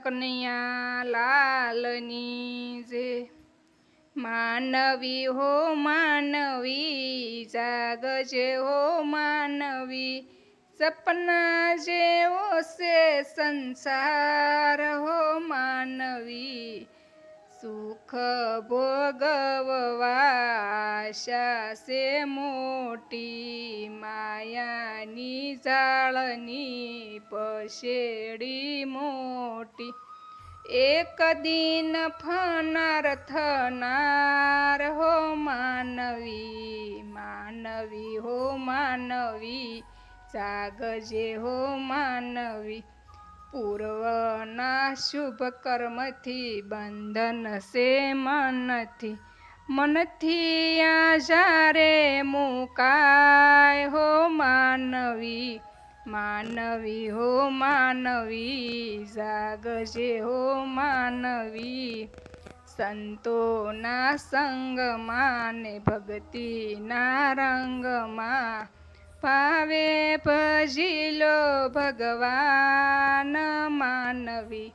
કનૈયા લાલની જય। માનવી હો માનવી જાગજે હો માનવી, સપના જેવો છે સંસાર હો માનવી। સુખ ભોગવવા આશા છે મોટી, માયાની જાળની પસેડી મોટી। એક દિન ફનાર થનાર હો માનવી, માનવી હો માનવી જાગજે હો માનવી। પૂર્વના શુભ કર્મથી બંધન છે મનથી, મનથી આ જ્યારે મુકાય હો માનવી, માનવી હો માનવી જાગજે હો માનવી। સંતોના સંગમાં ને ભક્તિના રંગમાં ભાવે ભજી લો ભગવાન માનવી,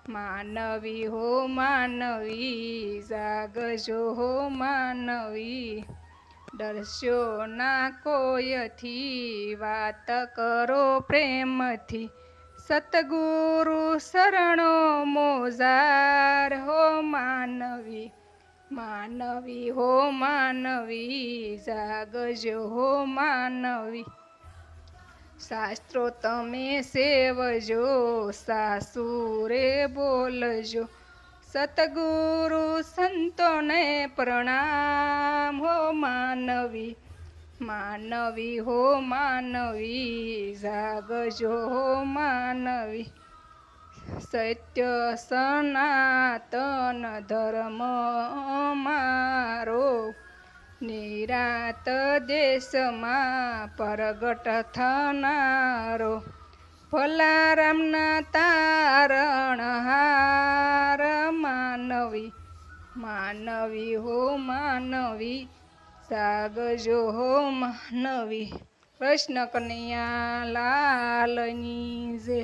માનવી હો માનવી જાગજો હો માનવી। ડરશો ના કોઈથી વાત કરો પ્રેમથી, સતગુરુ શરણો મોજાર હો માનવી, માનવી હો માનવી જાગજો હો માનવી। શાસ્ત્રો તમે સેવજો સાસુરે બોલજો, સતગુરુ સંતોને પ્રણામ હો માનવી, માનવી હો માનવી જાગજો હો માનવી। સત્ય સનાતન ધર્મ મારો, નિરાત દેશમાં પ્રગટ થનારો, ભલારામના તારણહાર માનવી, માનવી હો માનવી જાગજો હો માનવી। કૃષ્ણ કનૈયા લાલની જય।